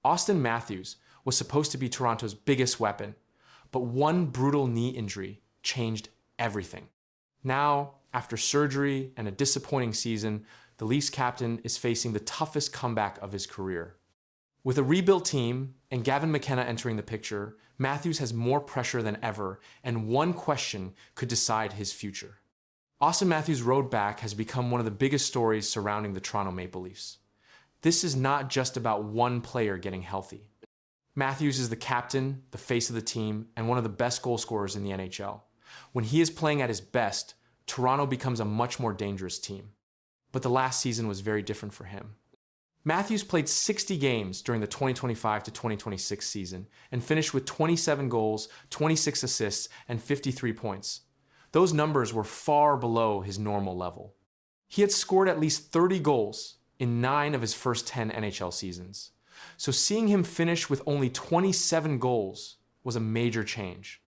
Auston Matthews was supposed to be Toronto's biggest weapon, but one brutal knee injury changed everything. Now, after surgery and a disappointing season, the Leafs captain is facing the toughest comeback of his career. With a rebuilt team and Gavin McKenna entering the picture, Matthews has more pressure than ever, and one question could decide his future. Auston Matthews' road back has become one of the biggest stories surrounding the Toronto Maple Leafs. This is not just about one player getting healthy. Matthews is the captain, the face of the team, and one of the best goal scorers in the NHL. When he is playing at his best, Toronto becomes a much more dangerous team. But the last season was very different for him. Matthews played 60 games during the 2025 to 2026 season and finished with 27 goals, 26 assists, and 53 points. Those numbers were far below his normal level. He had scored at least 30 goals in 9 of his first 10 NHL seasons. So seeing him finish with only 27 goals was a major change.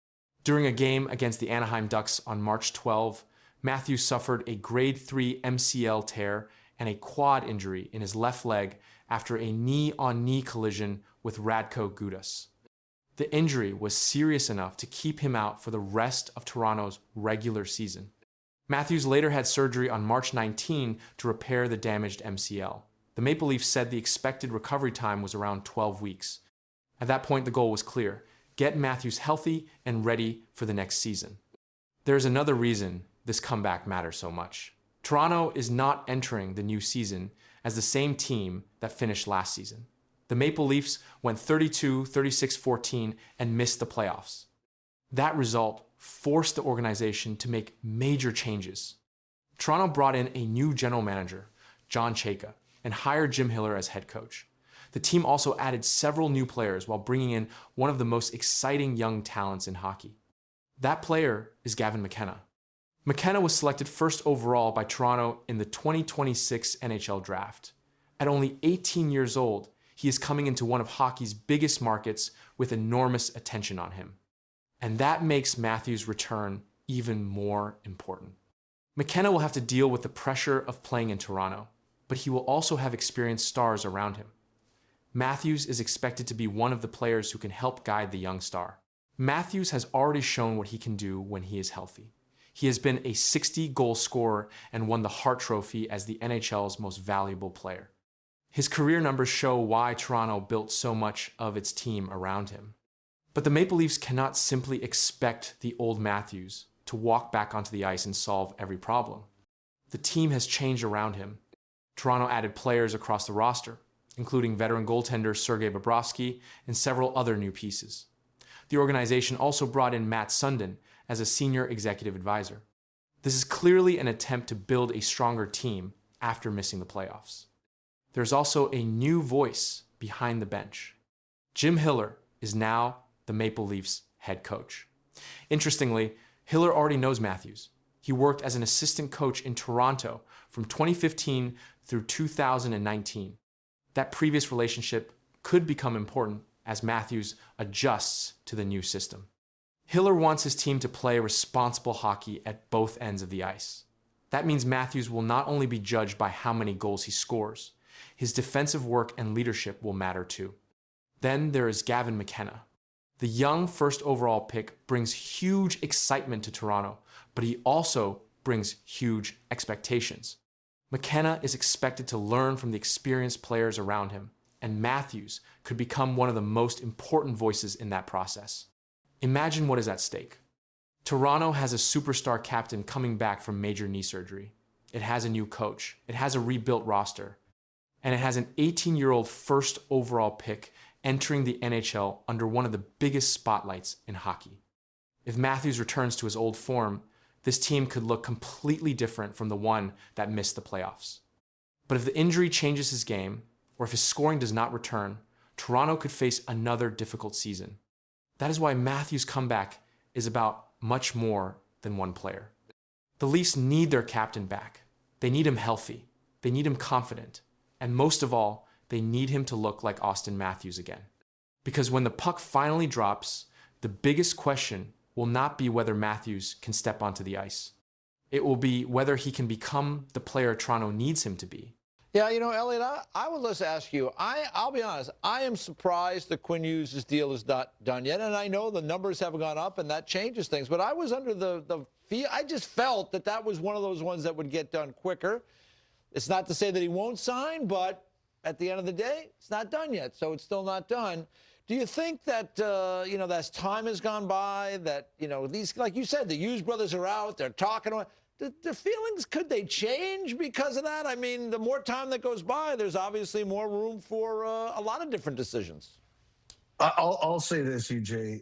During a game against the Anaheim Ducks on March 12, Matthews suffered a grade 3 MCL tear and a quad injury in his left leg after a knee-on-knee collision with Radko Gudas. The injury was serious enough to keep him out for the rest of Toronto's regular season. Matthews later had surgery on March 19 to repair the damaged MCL. The Maple Leafs said the expected recovery time was around 12 weeks. At that point, the goal was clear: get Matthews healthy and ready for the next season. There's another reason this comeback matters so much. Toronto is not entering the new season as the same team that finished last season. The Maple Leafs went 32-36-14 and missed the playoffs. That result forced the organization to make major changes. Toronto brought in a new general manager, John Chayka, and hired Jim Hiller as head coach. The team also added several new players while bringing in one of the most exciting young talents in hockey. That player is Gavin McKenna. McKenna was selected first overall by Toronto in the 2026 NHL draft. At only 18 years old, he is coming into one of hockey's biggest markets with enormous attention on him. And that makes Matthews' return even more important. McKenna will have to deal with the pressure of playing in Toronto, but he will also have experienced stars around him. Matthews is expected to be one of the players who can help guide the young star. Matthews has already shown what he can do when he is healthy. He has been a 60-goal scorer and won the Hart Trophy as the NHL's most valuable player. His career numbers show why Toronto built so much of its team around him. But the Maple Leafs cannot simply expect the old Matthews to walk back onto the ice and solve every problem. The team has changed around him. Toronto added players across the roster, including veteran goaltender Sergei Bobrovsky and several other new pieces. The organization also brought in Matt Sundin as a senior executive advisor. This is clearly an attempt to build a stronger team after missing the playoffs. There's also a new voice behind the bench. Jim Hiller is now the Maple Leafs head coach. Interestingly, Hiller already knows Matthews. He worked as an assistant coach in Toronto from 2015 through 2019. That previous relationship could become important as Matthews adjusts to the new system. Hiller wants his team to play responsible hockey at both ends of the ice. That means Matthews will not only be judged by how many goals he scores, his defensive work and leadership will matter too. Then there is Gavin McKenna. The young first overall pick brings huge excitement to Toronto, but he also brings huge expectations. McKenna is expected to learn from the experienced players around him, and Matthews could become one of the most important voices in that process. Imagine what is at stake. Toronto has a superstar captain coming back from major knee surgery. It has a new coach. It has a rebuilt roster. And it has an 18-year-old first overall pick entering the NHL under one of the biggest spotlights in hockey. If Matthews returns to his old form, this team could look completely different from the one that missed the playoffs. But if the injury changes his game, or if his scoring does not return, Toronto could face another difficult season. That is why Matthews' comeback is about much more than one player. The Leafs need their captain back. They need him healthy. They need him confident. And most of all, they need him to look like Auston Matthews again. Because when the puck finally drops, the biggest question will not be whether Matthews can step onto the ice. It will be whether he can become the player Toronto needs him to be. Yeah, Elliot, I would let's ask you. I'll be honest. I am surprised that Quinn Hughes' deal is not done yet, and I know the numbers have gone up, and that changes things. But I was under the feel. I just felt that was one of those ones that would get done quicker. It's not to say that he won't sign, but at the end of the day, it's not done yet, so it's still not done. Do you think that as time has gone by, that these, like you said, the Hughes brothers are out, they're talking. The feelings, could they change because of that? I mean, the more time that goes by, there's obviously more room for a lot of different decisions. I'll say this, EJ.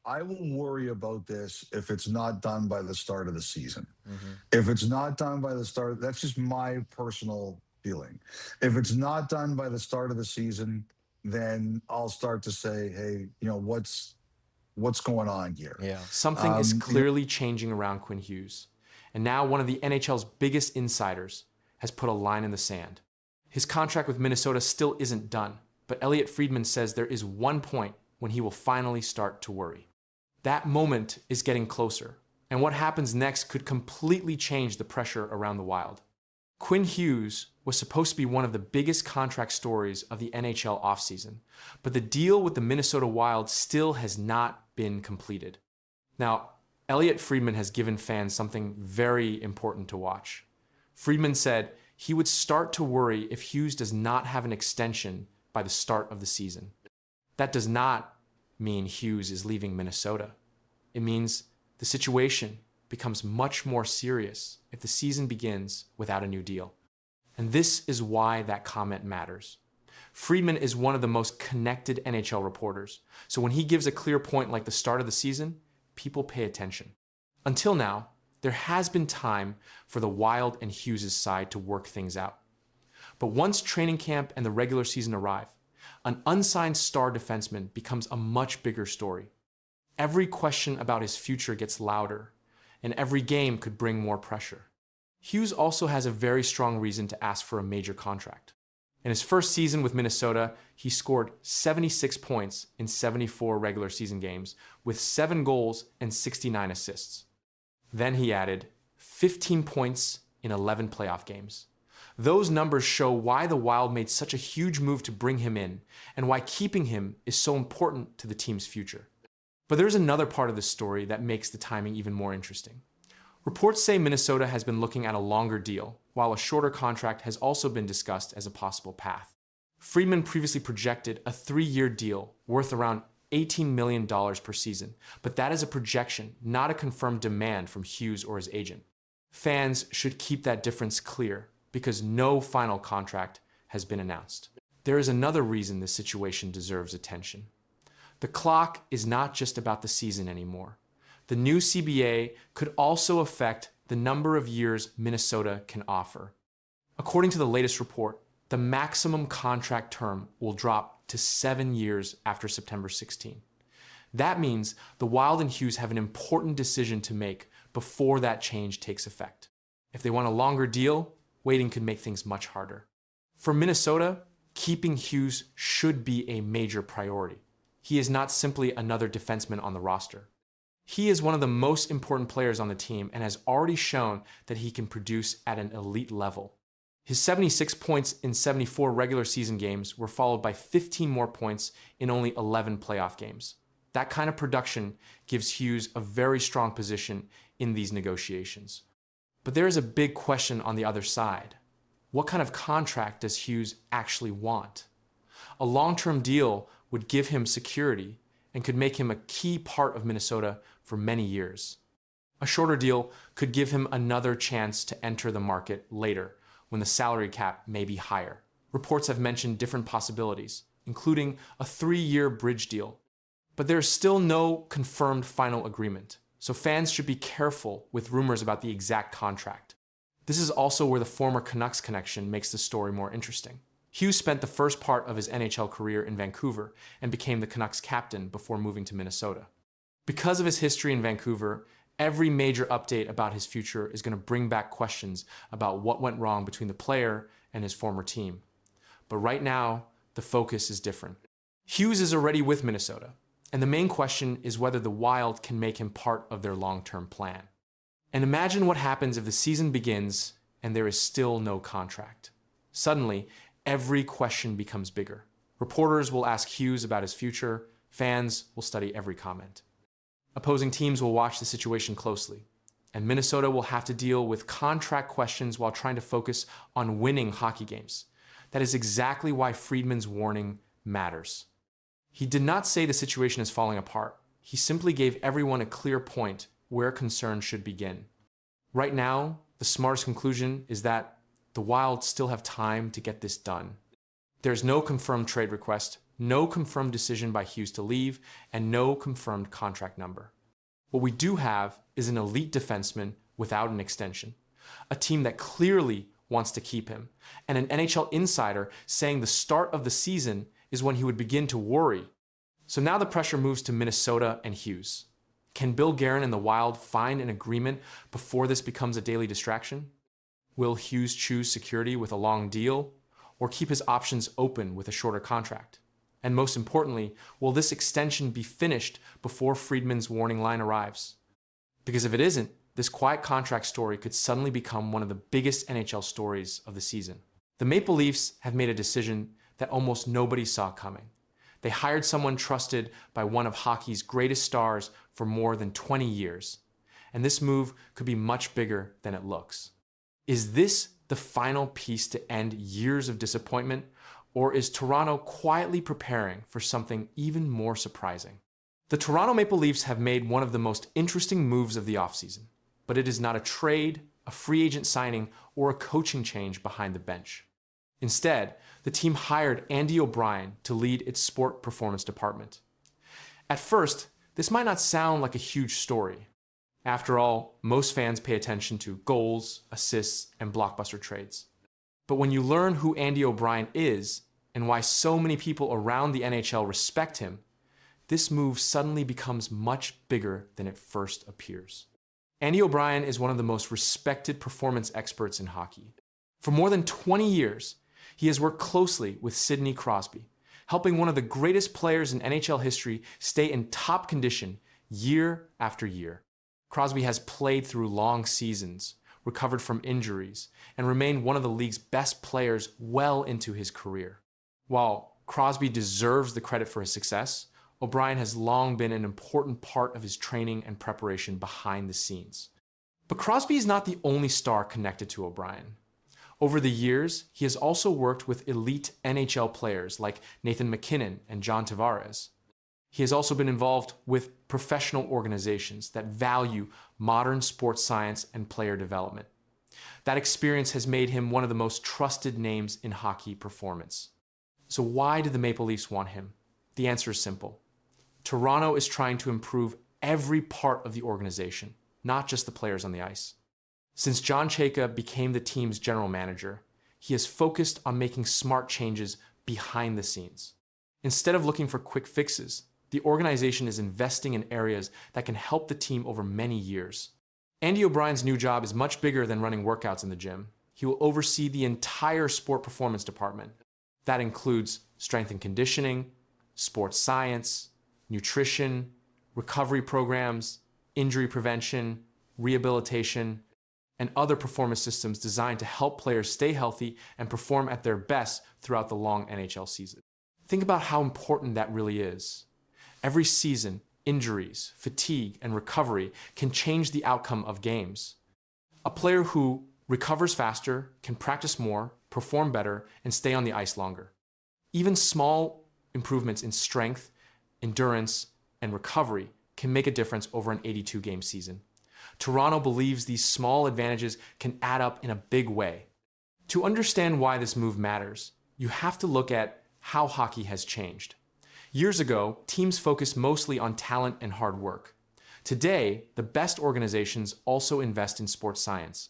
I will worry about this if it's not done by the start of the season. Mm-hmm. If it's not done by the start, that's just my personal feeling. If it's not done by the start of the season, then I'll start to say, hey, what's going on here? Yeah. Something is clearly changing around Quinn Hughes. And now one of the NHL's biggest insiders has put a line in the sand. His contract with Minnesota still isn't done, but Elliotte Friedman says there is one point when he will finally start to worry. That moment is getting closer, and what happens next could completely change the pressure around the Wild. Quinn Hughes was supposed to be one of the biggest contract stories of the NHL offseason, but the deal with the Minnesota Wild still has not been completed. Now, Elliotte Friedman has given fans something very important to watch. Friedman said he would start to worry if Hughes does not have an extension by the start of the season. That does not mean Hughes is leaving Minnesota. It means the situation becomes much more serious if the season begins without a new deal. And this is why that comment matters. Friedman is one of the most connected NHL reporters, so when he gives a clear point like the start of the season, people pay attention. Until now, there has been time for the Wild and Hughes' side to work things out. But once training camp and the regular season arrive, an unsigned star defenseman becomes a much bigger story. Every question about his future gets louder, and every game could bring more pressure. Hughes also has a very strong reason to ask for a major contract. In his first season with Minnesota, he scored 76 points in 74 regular season games with 7 goals and 69 assists. Then he added 15 points in 11 playoff games. Those numbers show why the Wild made such a huge move to bring him in and why keeping him is so important to the team's future. But there's another part of the story that makes the timing even more interesting. Reports say Minnesota has been looking at a longer deal, while a shorter contract has also been discussed as a possible path. Friedman previously projected a 3-year deal worth around $18 million per season, but that is a projection, not a confirmed demand from Hughes or his agent. Fans should keep that difference clear, because no final contract has been announced. There is another reason this situation deserves attention. The clock is not just about the season anymore. The new CBA could also affect the number of years Minnesota can offer. According to the latest report, the maximum contract term will drop to 7 years after September 16. That means the Wild and Hughes have an important decision to make before that change takes effect. If they want a longer deal, waiting could make things much harder. For Minnesota, keeping Hughes should be a major priority. He is not simply another defenseman on the roster. He is one of the most important players on the team and has already shown that he can produce at an elite level. His 76 points in 74 regular season games were followed by 15 more points in only 11 playoff games. That kind of production gives Hughes a very strong position in these negotiations. But there is a big question on the other side. What kind of contract does Hughes actually want? A long-term deal would give him security and could make him a key part of Minnesota for many years. A shorter deal could give him another chance to enter the market later, when the salary cap may be higher. Reports have mentioned different possibilities, including a 3-year bridge deal. But there is still no confirmed final agreement, so fans should be careful with rumors about the exact contract. This is also where the former Canucks connection makes the story more interesting. Hughes spent the first part of his NHL career in Vancouver and became the Canucks captain before moving to Minnesota. Because of his history in Vancouver, every major update about his future is going to bring back questions about what went wrong between the player and his former team. But right now, the focus is different. Hughes is already with Minnesota, and the main question is whether the Wild can make him part of their long-term plan. And imagine what happens if the season begins and there is still no contract. Suddenly, every question becomes bigger. Reporters will ask Hughes about his future. Fans will study every comment. Opposing teams will watch the situation closely. And Minnesota will have to deal with contract questions while trying to focus on winning hockey games. That is exactly why Friedman's warning matters. He did not say the situation is falling apart. He simply gave everyone a clear point where concern should begin. Right now, the smartest conclusion is that the Wild still have time to get this done. There's no confirmed trade request, no confirmed decision by Hughes to leave, and no confirmed contract number. What we do have is an elite defenseman without an extension, a team that clearly wants to keep him, and an NHL insider saying the start of the season is when he would begin to worry. So now the pressure moves to Minnesota and Hughes. Can Bill Guerin and the Wild find an agreement before this becomes a daily distraction? Will Hughes choose security with a long deal, or keep his options open with a shorter contract? And most importantly, will this extension be finished before Friedman's warning line arrives? Because if it isn't, this quiet contract story could suddenly become one of the biggest NHL stories of the season. The Maple Leafs have made a decision that almost nobody saw coming. They hired someone trusted by one of hockey's greatest stars for more than 20 years. And this move could be much bigger than it looks. Is this the final piece to end years of disappointment, or is Toronto quietly preparing for something even more surprising? The Toronto Maple Leafs have made one of the most interesting moves of the offseason, but it is not a trade, a free agent signing, or a coaching change behind the bench. Instead, the team hired Andy O'Brien to lead its sport performance department. At first, this might not sound like a huge story. After all, most fans pay attention to goals, assists, and blockbuster trades. But when you learn who Andy O'Brien is and why so many people around the NHL respect him, this move suddenly becomes much bigger than it first appears. Andy O'Brien is one of the most respected performance experts in hockey. For more than 20 years, he has worked closely with Sidney Crosby, helping one of the greatest players in NHL history stay in top condition year after year. Crosby has played through long seasons, recovered from injuries, and remained one of the league's best players well into his career. While Crosby deserves the credit for his success, O'Brien has long been an important part of his training and preparation behind the scenes. But Crosby is not the only star connected to O'Brien. Over the years, he has also worked with elite NHL players like Nathan MacKinnon and John Tavares. He has also been involved with professional organizations that value modern sports science and player development. That experience has made him one of the most trusted names in hockey performance. So why do the Maple Leafs want him? The answer is simple. Toronto is trying to improve every part of the organization, not just the players on the ice. Since John Chayka became the team's general manager, he has focused on making smart changes behind the scenes. Instead of looking for quick fixes, the organization is investing in areas that can help the team over many years. Andy O'Brien's new job is much bigger than running workouts in the gym. He will oversee the entire sport performance department. That includes strength and conditioning, sports science, nutrition, recovery programs, injury prevention, rehabilitation, and other performance systems designed to help players stay healthy and perform at their best throughout the long NHL season. Think about how important that really is. Every season, injuries, fatigue, and recovery can change the outcome of games. A player who recovers faster can practice more, perform better, and stay on the ice longer. Even small improvements in strength, endurance, and recovery can make a difference over an 82-game season. Toronto believes these small advantages can add up in a big way. To understand why this move matters, you have to look at how hockey has changed. Years ago, teams focused mostly on talent and hard work. Today, the best organizations also invest in sports science.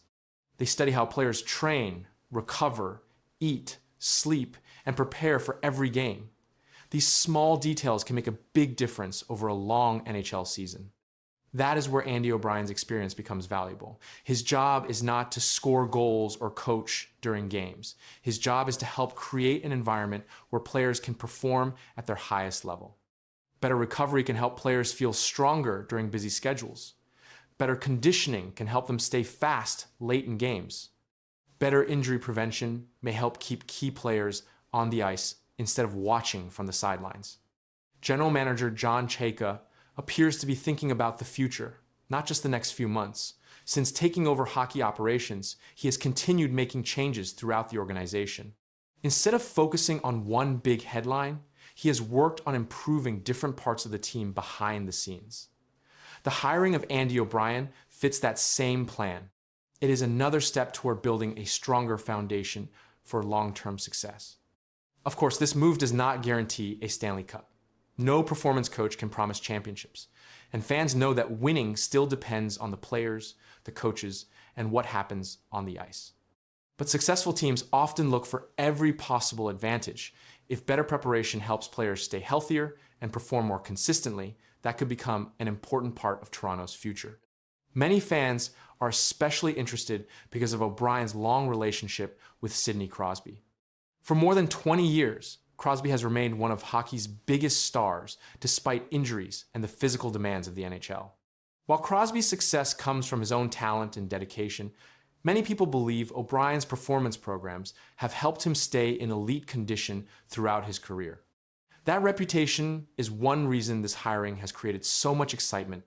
They study how players train, recover, eat, sleep, and prepare for every game. These small details can make a big difference over a long NHL season. That is where Andy O'Brien's experience becomes valuable. His job is not to score goals or coach during games. His job is to help create an environment where players can perform at their highest level. Better recovery can help players feel stronger during busy schedules. Better conditioning can help them stay fast late in games. Better injury prevention may help keep key players on the ice instead of watching from the sidelines. General Manager John Chayka appears to be thinking about the future, not just the next few months. Since taking over hockey operations, he has continued making changes throughout the organization. Instead of focusing on one big headline, he has worked on improving different parts of the team behind the scenes. The hiring of Andy O'Brien fits that same plan. It is another step toward building a stronger foundation for long-term success. Of course, this move does not guarantee a Stanley Cup. No performance coach can promise championships, and fans know that winning still depends on the players, the coaches, and what happens on the ice. But successful teams often look for every possible advantage. If better preparation helps players stay healthier and perform more consistently, that could become an important part of Toronto's future. Many fans are especially interested because of O'Brien's long relationship with Sidney Crosby. For more than 20 years, Crosby has remained one of hockey's biggest stars despite injuries and the physical demands of the NHL. While Crosby's success comes from his own talent and dedication, many people believe O'Brien's performance programs have helped him stay in elite condition throughout his career. That reputation is one reason this hiring has created so much excitement.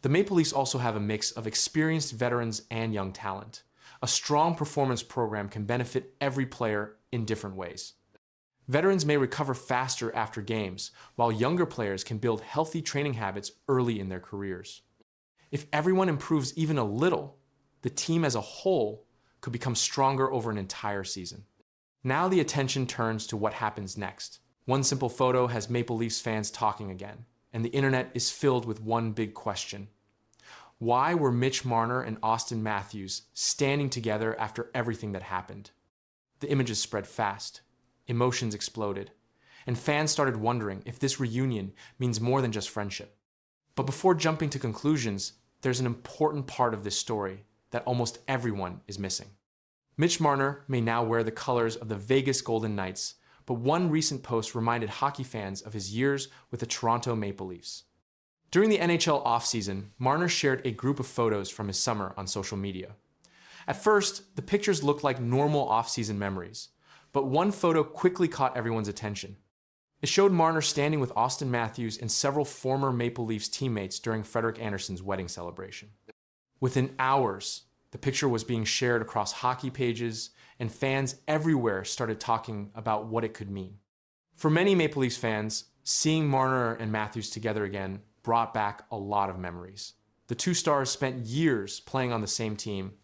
The Maple Leafs also have a mix of experienced veterans and young talent. A strong performance program can benefit every player in different ways. Veterans may recover faster after games, while younger players can build healthy training habits early in their careers. If everyone improves even a little, the team as a whole could become stronger over an entire season. Now the attention turns to what happens next. One simple photo has Maple Leafs fans talking again, and the internet is filled with one big question. Why were Mitch Marner and Auston Matthews standing together after everything that happened? The images spread fast, emotions exploded, and fans started wondering if this reunion means more than just friendship. But before jumping to conclusions, there's an important part of this story that almost everyone is missing. Mitch Marner may now wear the colors of the Vegas Golden Knights, but one recent post reminded hockey fans of his years with the Toronto Maple Leafs. During the NHL offseason, Marner shared a group of photos from his summer on social media. At first, the pictures looked like normal offseason memories, but one photo quickly caught everyone's attention. It showed Marner standing with Auston Matthews and several former Maple Leafs teammates during Frederik Andersen's wedding celebration. Within hours, the picture was being shared across hockey pages, and fans everywhere started talking about what it could mean. For many Maple Leafs fans, seeing Marner and Matthews together again brought back a lot of memories. The two stars spent years playing on the same team.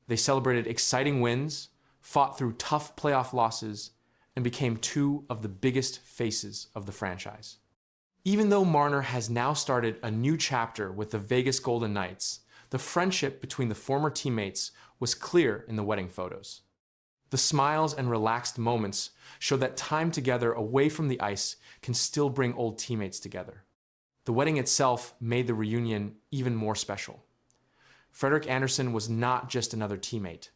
They celebrated exciting wins, fought through tough playoff losses, and became two of the biggest faces of the franchise. Even though Marner has now started a new chapter with the Vegas Golden Knights, the friendship between the former teammates was clear in the wedding photos. The smiles and relaxed moments show that time together away from the ice can still bring old teammates together. The wedding itself made the reunion even more special. Frederik Andersen was not just another teammate.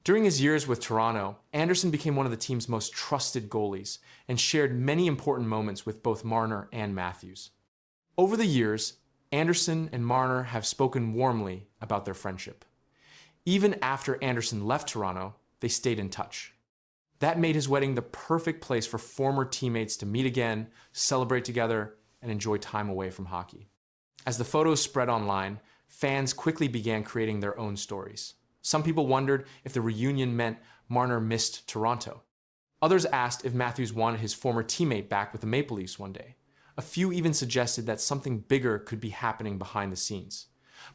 During his years with Toronto, Andersen became one of the team's most trusted goalies and shared many important moments with both Marner and Matthews. Over the years, Andersen and Marner have spoken warmly about their friendship. Even after Andersen left Toronto, they stayed in touch. That made his wedding the perfect place for former teammates to meet again, celebrate together, and enjoy time away from hockey. As the photos spread online, fans quickly began creating their own stories. Some people wondered if the reunion meant Marner missed Toronto. Others asked if Matthews wanted his former teammate back with the Maple Leafs one day. A few even suggested that something bigger could be happening behind the scenes.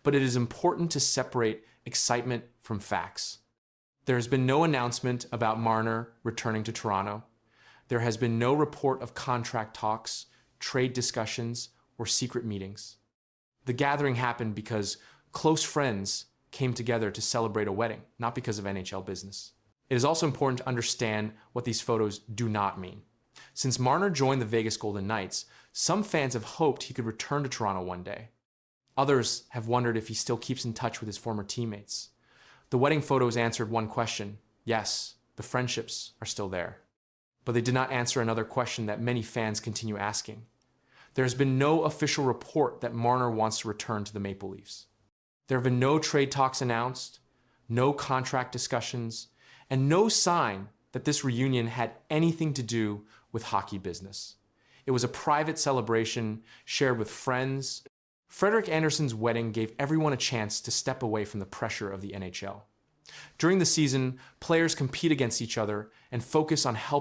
But it is important to separate excitement from facts. There has been no announcement about Marner returning to Toronto. There has been no report of contract talks, trade discussions, or secret meetings. The gathering happened because close friends came together to celebrate a wedding, not because of NHL business. It is also important to understand what these photos do not mean. Since Marner joined the Vegas Golden Knights, some fans have hoped he could return to Toronto one day. Others have wondered if he still keeps in touch with his former teammates. The wedding photos answered one question. Yes, the friendships are still there. But they did not answer another question that many fans continue asking. There has been no official report that Marner wants to return to the Maple Leafs. There have been no trade talks announced, no contract discussions, and no sign that this reunion had anything to do with hockey business. It was a private celebration shared with friends. Frederik Andersen's wedding gave everyone a chance to step away from the pressure of the NHL. During the season, players compete against each other and focus on helping